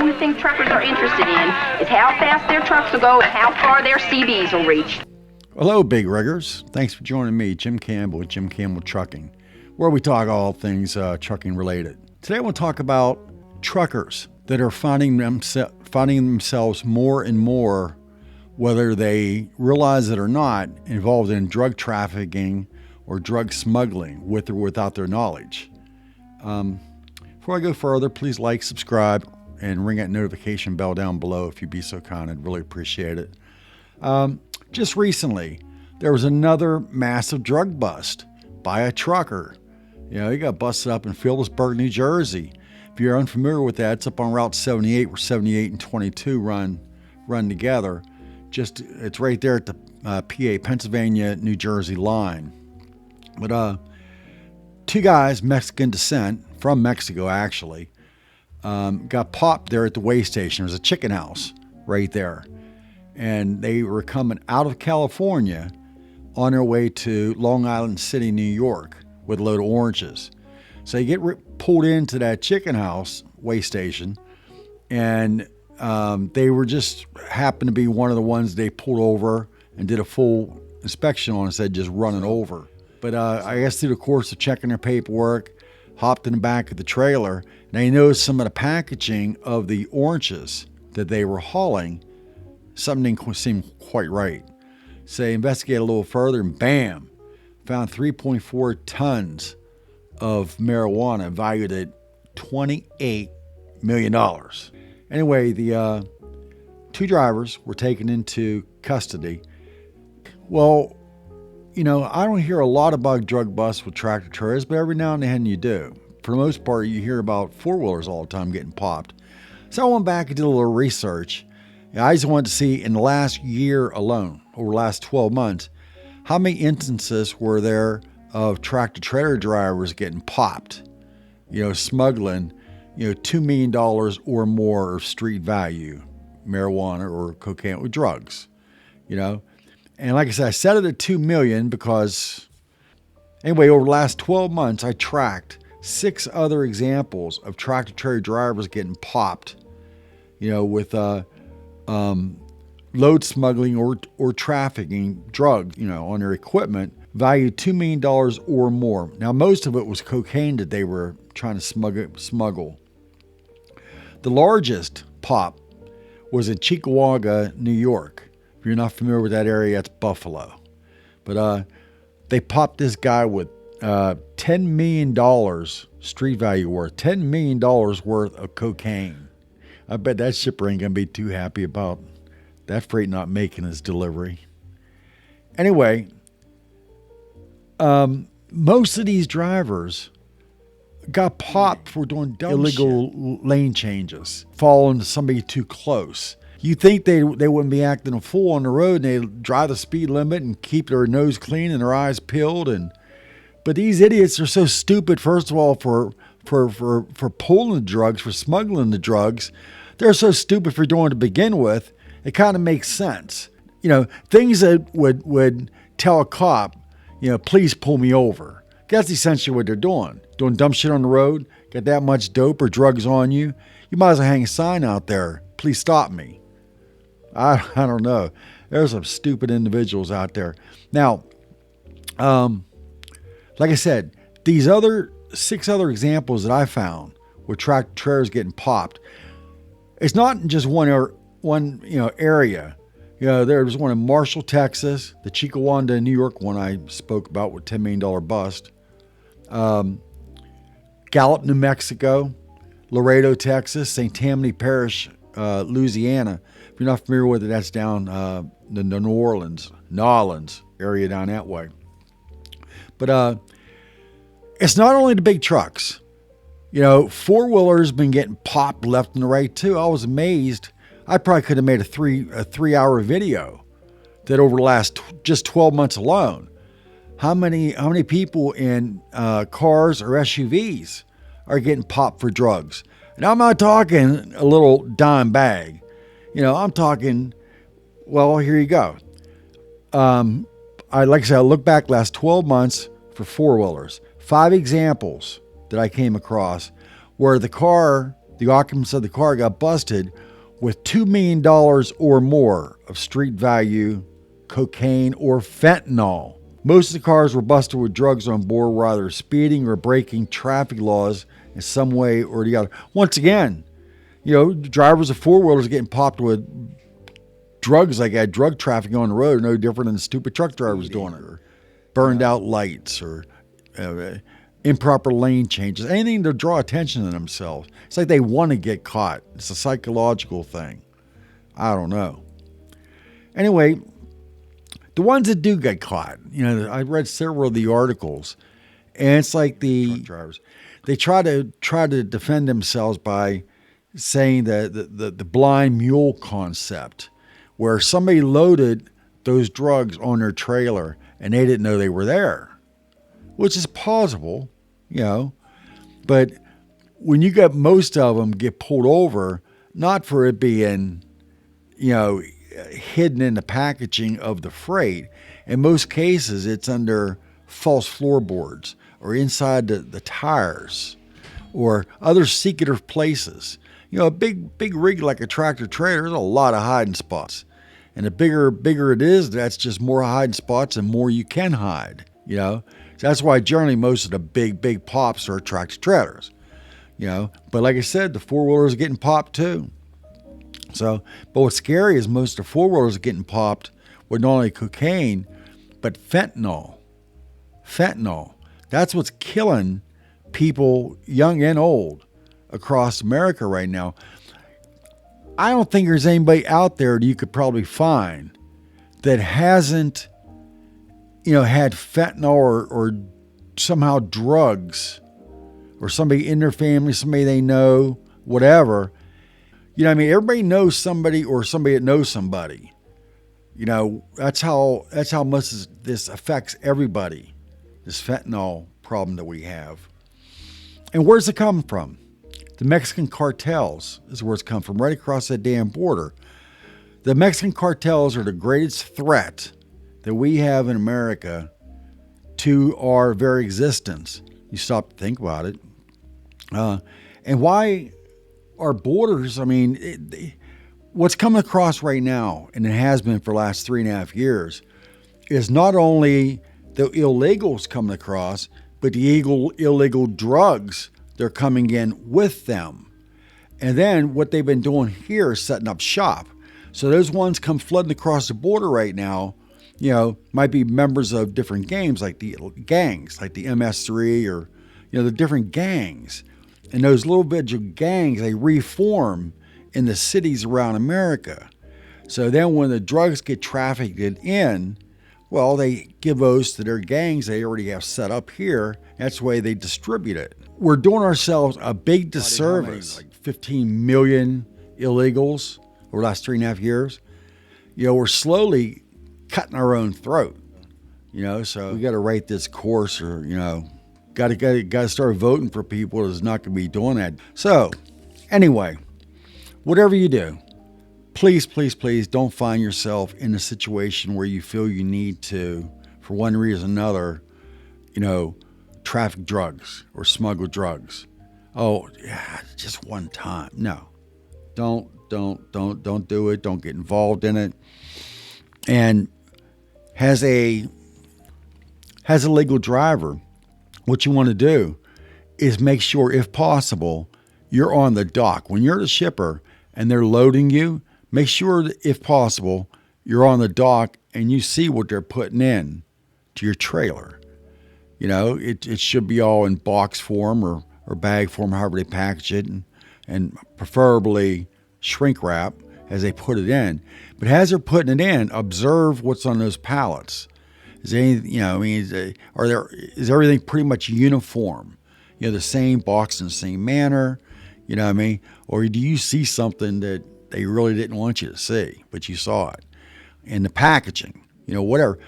only thing truckers are interested in is how fast their trucks will go and how far their CBs will reach. Hello, big riggers. Thanks for joining me, Jim Campbell with Jim Campbell Trucking, where we talk all things trucking related. Today I want to talk about truckers that are finding themselves more and more, whether they realize it or not, involved in drug trafficking or drug smuggling with or without their knowledge. Before I go further, please like, subscribe, and ring that notification bell down below if you'd be so kind. I'd really appreciate it. Just recently, there was another massive drug bust by a trucker. You know, he got busted up in Phillipsburg, New Jersey. If you're unfamiliar with that, it's up on Route 78, where 78 and 22 run together. It's right there at the PA, Pennsylvania, New Jersey line. But two guys, Mexican descent, from Mexico actually, got popped there at the way station. There's a chicken house right there. And they were coming out of California on their way to Long Island City, New York, with a load of oranges. So they get pulled into that chicken house way station, and they were just happened to be one of the ones they pulled over and did a full inspection on instead of just running over. But I guess through the course of checking their paperwork, hopped in the back of the trailer, and they noticed some of the packaging of the oranges that they were hauling. Something didn't seem quite right. So they investigated a little further and bam, found 3.4 tons of marijuana valued at $28 million. Anyway, the two drivers were taken into custody. Well, you know, I don't hear a lot about drug busts with tractor trailers, but every now and then you do. For the most part, you hear about four-wheelers all the time getting popped. So I went back and did a little research. I just wanted to see in the last year alone, over the last 12 months, how many instances were there of tractor trailer drivers getting popped, you know, smuggling, you know, $2 million or more of street value, marijuana or cocaine or drugs, you know. And like I said, I set it at 2 million because anyway, over the last 12 months, I tracked 6 other examples of tractor trailer drivers getting popped, you know, with load smuggling or trafficking drugs, you know, on their equipment, valued $2 million or more. Now, most of it was cocaine that they were trying to smuggle. The largest pop was in Chickamauga, New York. If you're not familiar with that area, that's Buffalo. But they popped this guy with $10 million street value worth, $10 million worth of cocaine. I bet that shipper ain't going to be too happy about that freight not making his delivery. Anyway, most of these drivers got popped for doing illegal lane changes, following somebody too close. You think they wouldn't be acting a fool on the road, and they drive the speed limit and keep their nose clean and their eyes peeled. But these idiots are so stupid, first of all, for pulling the drugs, for smuggling the drugs. They're so stupid for doing it to begin with. It kind of makes sense. You know, things that would tell a cop, you know, please pull me over. That's essentially what they're doing. Doing dumb shit on the road, got that much dope or drugs on you. You might as well hang a sign out there, please stop me. I don't know. There's some stupid individuals out there. Now, like I said, these 6 other examples that I found with tractor trailers getting popped, it's not in just one area. You know, there was one in Marshall, Texas, the Chickamauga, New York one I spoke about with $10 million bust. Gallup, New Mexico, Laredo, Texas, St. Tammany Parish, Louisiana. If you're not familiar with it, that's down the New Orleans area down that way. But it's not only the big trucks. You know, four-wheelers been getting popped left and right too. I was amazed. I probably could have made a three-hour video that over the last just 12 months alone, how many people in cars or SUVs are getting popped for drugs. And I'm not talking a little dime bag. You know, I'm talking, well, here you go. Like I said, I look back last 12 months for four-wheelers. 5 examples that I came across where the car The occupants of the car got busted with $2 million or more of street value cocaine or fentanyl. Most of the cars were busted with drugs on board, while either speeding or breaking traffic laws in some way or the other. Once again, drivers of four-wheelers getting popped with drugs like that, drug trafficking on the road, are no different than stupid truck drivers doing it, or burned out lights, or improper lane changes, anything to draw attention to themselves. It's like they want to get caught. It's a psychological thing. I don't know. Anyway, the ones that do get caught, I read several of the articles, and it's like the truck drivers, they try to defend themselves by saying that the blind mule concept, where somebody loaded those drugs on their trailer and they didn't know they were there, which is plausible, but when you got most of them get pulled over, not for it being, hidden in the packaging of the freight. In most cases, it's under false floorboards or inside the tires or other secretive places. A big rig like a tractor trailer, there's a lot of hiding spots. And the bigger it is, that's just more hiding spots and more you can hide, So that's why generally most of the big pops are tractor trailers, But like I said, the four-wheelers are getting popped too. So, but what's scary is most of the four-wheelers are getting popped with not only cocaine, but fentanyl. Fentanyl. That's what's killing people, young and old, across America right now. I don't think there's anybody out there that you could probably find that hasn't, had fentanyl or somehow drugs, or somebody in their family, somebody they know, whatever. Everybody knows somebody or somebody that knows somebody. That's how much this affects everybody, this fentanyl problem that we have. And where's it come from? The Mexican cartels is where it's come from, right across that damn border. The Mexican cartels are the greatest threat that we have in America to our very existence. You stop to think about it. And why our borders, what's coming across right now, and it has been for the last 3.5 years, is not only the illegals coming across, but the illegal drugs, they're coming in with them. And then what they've been doing here is setting up shop. So those ones come flooding across the border right now, might be members of different gangs, like the gangs, like the MS3 or, the different gangs. And those little vigil gangs, they reform in the cities around America. So then when the drugs get trafficked in, well, they give those to their gangs they already have set up here. That's the way they distribute it. We're doing ourselves a big disservice. Like 15 million illegals over the last 3.5 years. We're slowly cutting our own throat. So we got to write this course, or got to start voting for people that's not going to be doing that. So anyway, whatever you do, please don't find yourself in a situation where you feel you need to, for one reason or another, traffic drugs or smuggle drugs. Oh, yeah, just one time. No, don't do it. Don't get involved in it. And as a legal driver, what you want to do is make sure, if possible, you're on the dock. When you're the shipper and they're loading you, make sure that, if possible, you're on the dock and you see what they're putting in to your trailer. It should be all in box form or bag form, however they package it, and preferably shrink wrap as they put it in. But as they're putting it in, observe what's on those pallets. Is anything, is everything pretty much uniform? The same box in the same manner, Or do you see something that they really didn't want you to see, but you saw it? And the packaging, whatever.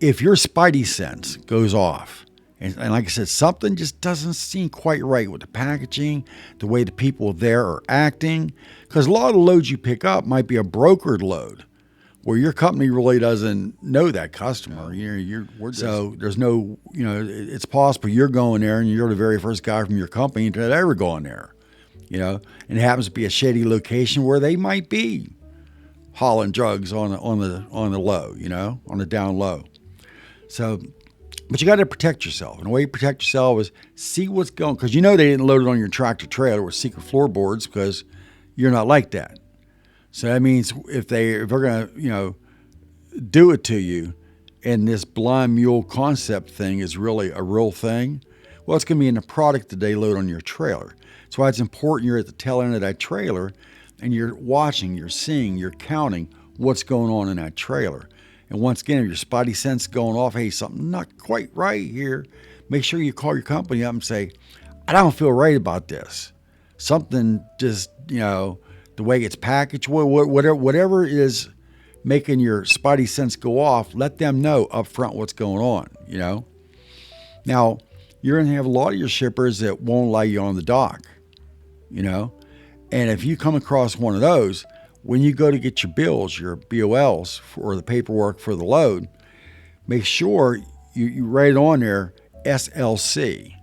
If your spidey sense goes off, and like I said, something just doesn't seem quite right with the packaging, the way the people there are acting, because a lot of the loads you pick up might be a brokered load. Well, your company really doesn't know that customer. So there's no, it's possible you're going there and you're the very first guy from your company to ever go in there, and it happens to be a shady location where they might be hauling drugs on the low, on the down low. So, but you got to protect yourself. And the way you protect yourself is see what's going, because they didn't load it on your tractor trailer with secret floorboards because you're not like that. So that means if they're going to, do it to you, and this blind mule concept thing is really a real thing, well, it's going to be in the product that they load on your trailer. That's why it's important you're at the tail end of that trailer and you're watching, you're seeing, you're counting what's going on in that trailer. And once again, if your spidey sense going off, hey, something not quite right here, make sure you call your company up and say, I don't feel right about this. Something just, the way it's packaged, whatever is making your spidey sense go off, let them know up front what's going on, Now, you're going to have a lot of your shippers that won't allow you on the dock, And if you come across one of those, when you go to get your bills, your BOLs, or the paperwork for the load, make sure you write on there SLC.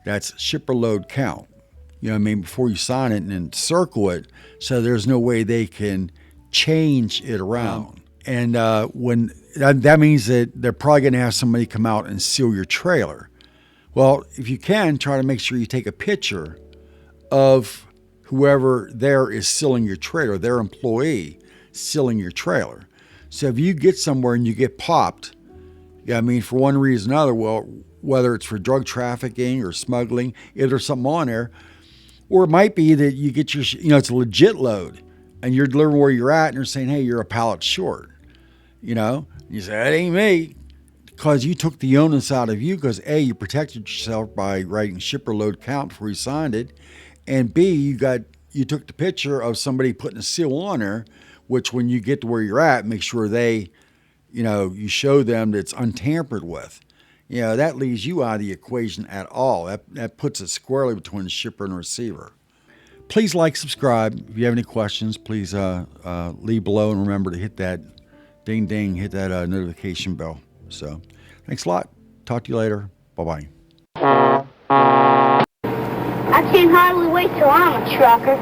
That's shipper load count. Before you sign it, and then circle it so there's no way they can change it around. And when that means that they're probably going to have somebody come out and seal your trailer. Well, if you can, try to make sure you take a picture of whoever there is sealing your trailer, their employee sealing your trailer. So if you get somewhere and you get popped, for one reason or another, well, whether it's for drug trafficking or smuggling, if there's something on there, or it might be that you get your, it's a legit load and you're delivering where you're at and they're saying, hey, you're a pallet short, You say, that ain't me, because you took the onus out of you because A, you protected yourself by writing shipper load count before you signed it. And B, you took the picture of somebody putting a seal on there, which when you get to where you're at, make sure they, you show them that it's untampered with. That leaves you out of the equation at all. That puts it squarely between the shipper and the receiver. Please like, subscribe. If you have any questions, please leave below, and remember to hit that ding ding, hit that notification bell. So thanks a lot. Talk to you later. Bye-bye. I can't hardly wait till I'm a trucker.